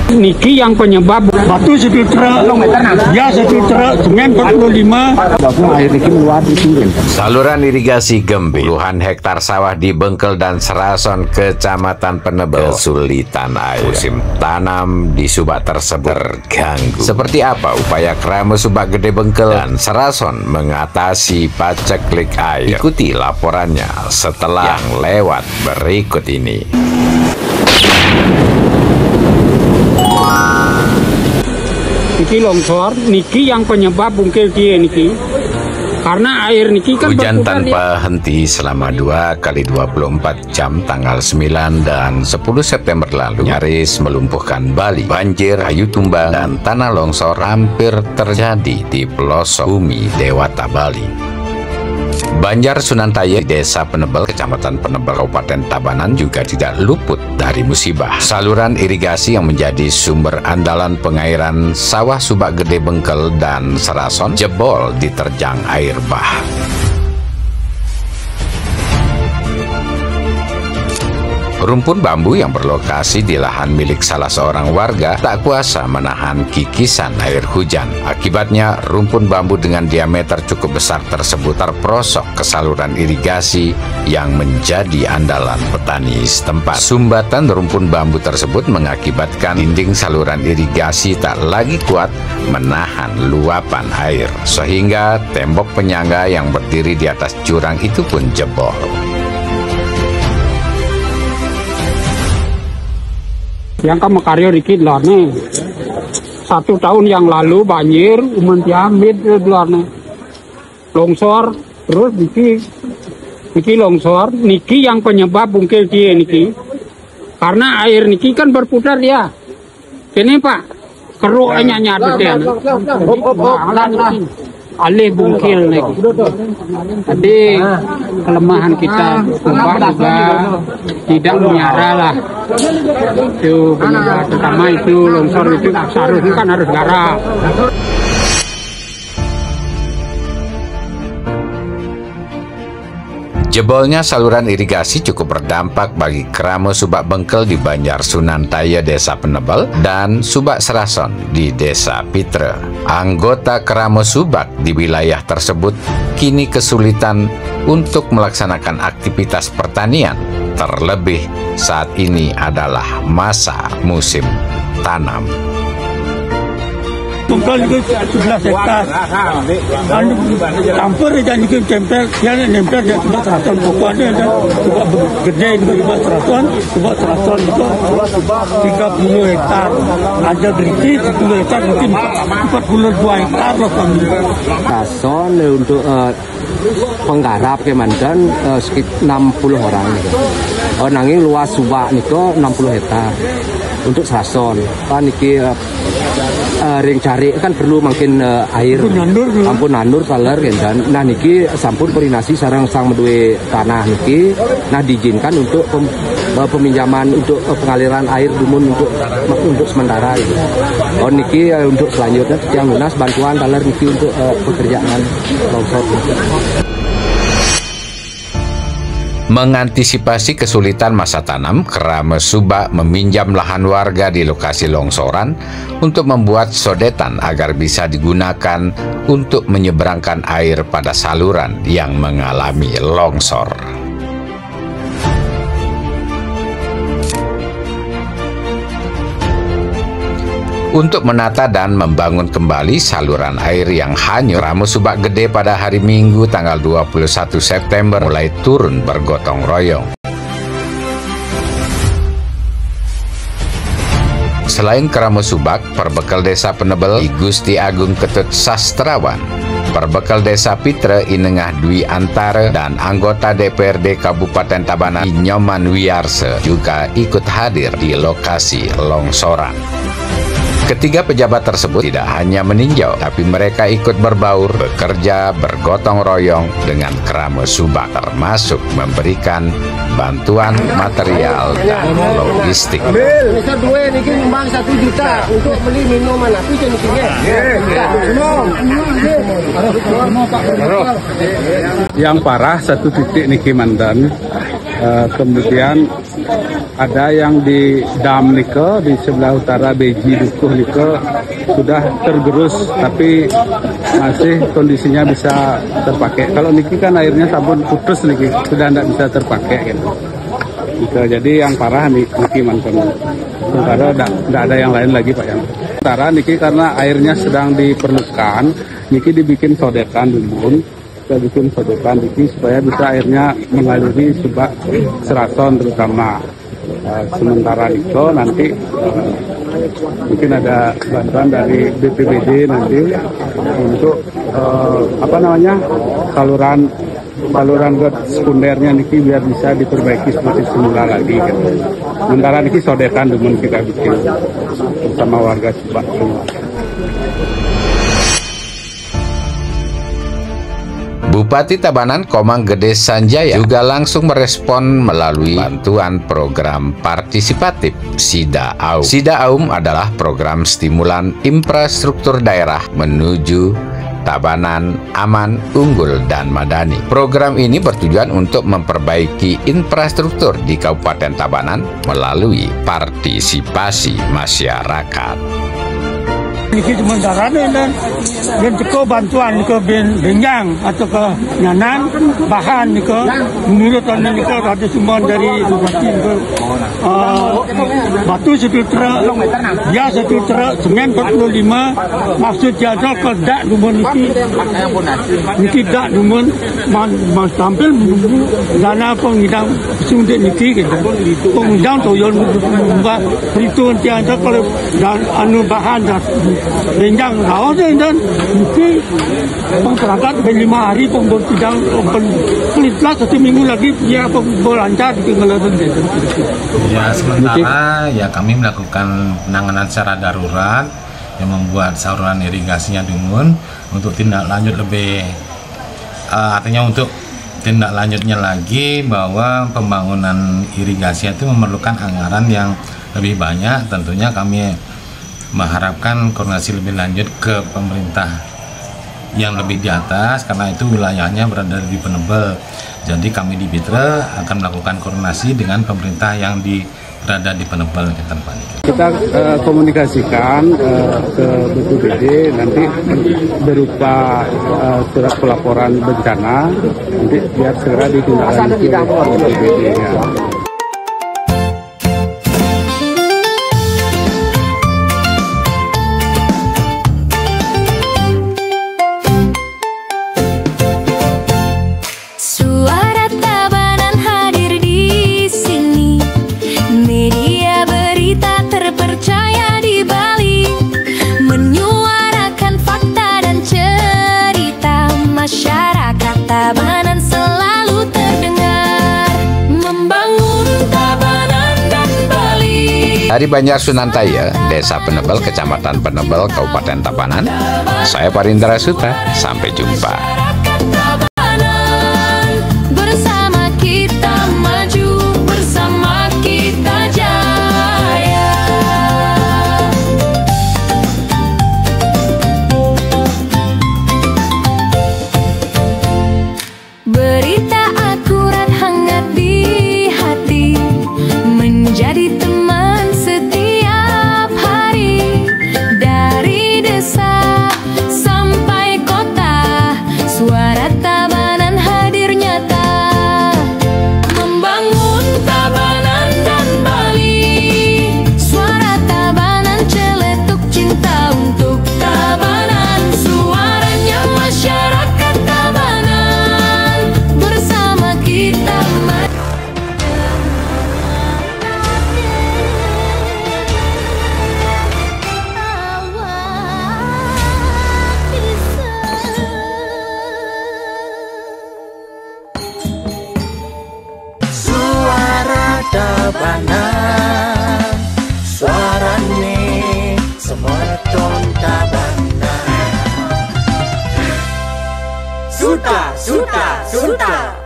Niki yang penyebab batu 1 truk, ya 1 truk, semen 45. Air niki meluap di pinggir. Saluran irigasi Gembi, puluhan hektar sawah di Bengkel dan Serason, Kecamatan Penebel, kesulitan air. Musim tanam di Subak tersebut terganggu. Seperti apa upaya Krame Subak Gede Bengkel dan Serason mengatasi paceklik air? Ikuti laporannya setelah yang lewat berikut ini. Niki longsor, niki yang penyebab bungkil kia niki. Karena air niki kan hujan tanpa henti selama 2 kali 24 jam tanggal 9 dan 10 September lalu nyaris melumpuhkan Bali. Banjir, kayu tumbang, dan tanah longsor hampir terjadi di pelosok bumi Dewata Bali. Banjar Sunan Taya, Desa Penebel, Kecamatan Penebel, Kabupaten Tabanan juga tidak luput dari musibah. Saluran irigasi yang menjadi sumber andalan pengairan sawah Subak Gede Bengkel dan Serason jebol diterjang air bah. Rumpun bambu yang berlokasi di lahan milik salah seorang warga tak kuasa menahan kikisan air hujan. Akibatnya, rumpun bambu dengan diameter cukup besar tersebut terperosok ke saluran irigasi yang menjadi andalan petani setempat. Sumbatan rumpun bambu tersebut mengakibatkan dinding saluran irigasi tak lagi kuat menahan luapan air, sehingga tembok penyangga yang berdiri di atas jurang itu pun jebol. Yang kamu karyo dikit lah nih. 1 tahun yang lalu banjir, diambil lah nih. Longsor, terus niki longsor, niki yang penyebab bungkil kia niki. Karena air niki kan berputar ya. Ini Pak, keruk nyata dia. Alih bungkil nih. Jadi kelemahan kita Subak juga tidak menyara lah. Itu terutama itu longsor itu seharusnya kan harus garap. Jebolnya saluran irigasi cukup berdampak bagi Krame Subak Bengkel di Banjar Sunan Taya, Desa Penebel, dan Subak Serason di Desa Pitre. Anggota Krame Subak di wilayah tersebut kini kesulitan untuk melaksanakan aktivitas pertanian, terlebih saat ini adalah masa musim tanam. Bengkel itu 11 hektar. Campur dan itu tempel, yang nempel dia Subak Serason. Pokoknya ada Subak Gede itu Subak Serason itu 30 hektar. Ada berisi 10 hektar mungkin 42 hektar loh kami. Serason untuk penggarap kemandan sekitar 60 orang. Nanging luas Subak niko 60 hektar untuk Serason. Kan niki ring cari kan perlu makin air ampun nandur saler dan nah niki sampun koordinasi sarang sang medue tanah niki nah diizinkan untuk peminjaman untuk pengaliran air dumun untuk sementara gitu. Niki untuk selanjutnya yang lunas bantuan saler niki untuk pekerjaan longsor. Mengantisipasi kesulitan masa tanam, Krame Subak meminjam lahan warga di lokasi longsoran untuk membuat sodetan agar bisa digunakan untuk menyeberangkan air pada saluran yang mengalami longsor. Untuk menata dan membangun kembali saluran air yang hanyut, Krame Subak Gede pada hari Minggu tanggal 21 September mulai turun bergotong royong. Selain Krame Subak, Perbekel Desa Penebel I Gusti Agung Ketut Sastrawan, Perbekel Desa Pitre I Nengah Dwi Antara, dan anggota DPRD Kabupaten Tabanan I Nyoman Wiarse juga ikut hadir di lokasi longsoran. Ketiga pejabat tersebut tidak hanya meninjau, tapi mereka ikut berbaur, bekerja, bergotong royong dengan Krame Subak, termasuk memberikan bantuan material dan logistik. Nyumbang 1 juta untuk beli minuman api Yang parah 1 titik niki mandan, kemudian ada yang di dam nike di sebelah utara Beji Dukuh nike sudah tergerus, tapi masih kondisinya bisa terpakai. Kalau niki kan airnya sabun putus niki, sudah tidak bisa terpakai gitu. Jadi yang parah niki mantan. Sementara tidak ada yang lain lagi Pak yang. Sementara niki karena airnya sedang diperlukan, niki dibikin sodekan dulu. Kita bikin sodekan niki supaya bisa airnya mengaliri subak Seraton terutama. Sementara itu nanti mungkin ada bantuan dari BPBD nanti untuk saluran sekundernya niki biar bisa diperbaiki seperti semula lagi gitu. Sementara niki sodekan demen kita bikin bersama warga Subak semua. Bupati Tabanan Komang Gede Sanjaya juga langsung merespon melalui bantuan program partisipatif SIDA AUM. SIDA AUM adalah program stimulan infrastruktur daerah menuju Tabanan aman, unggul, dan madani. Program ini bertujuan untuk memperbaiki infrastruktur di Kabupaten Tabanan melalui partisipasi masyarakat. Niki sementara dan teko bantuan ke Benjang atau ke Nyanan bahan ke menurut anda niko ada semua dari bupati ke batu 1 truk, dia 1 truk, semen 45, maksud jadwal ke dak dumun niki dak dumun tampil menunggu dana pengidang sundik niki gitu. Pengidang toyon mbak perhitungan tiada kalau dan anu bahan dah Benjang rawat dan mungkin masyarakat 5 hari pemberdayaan pelitlah 1 minggu lagi ya berlancar di Ngeleden. Ya sementara ya kami melakukan penanganan secara darurat yang membuat saluran irigasinya dungun untuk tindak lanjut lebih artinya untuk tindak lanjutnya lagi bahwa pembangunan irigasi itu memerlukan anggaran yang lebih banyak. Tentunya kami mengharapkan koordinasi lebih lanjut ke pemerintah yang lebih di atas karena itu wilayahnya berada di Penebel. Jadi kami di Bitra akan melakukan koordinasi dengan pemerintah yang berada di Penebel. Kita komunikasikan ke BPBD nanti berupa surat pelaporan bencana nanti biar segera ditindaklanjuti BPBD-nya. Tabanan selalu terdengar, membangun Tabanan dan Bali. Dari Banjar Sunantaya, Desa Penebel, Kecamatan Penebel, Kabupaten Tabanan, saya Parindra Suta. Sampai jumpa. Bersama kita maju, bersama kita jaya. Berita akurat hangat di hati, menjadi teman setiap hari. Dari desa sampai kota, suara Tabanan hadir nyata, membangun Tabanan dan Bali. Suara Tabanan celetuk cinta untuk Tabanan, suaranya masyarakat Tabanan, bersama kita maju. Suara Tabanan, suarane semerton Tabanan. Suta, suta, suta.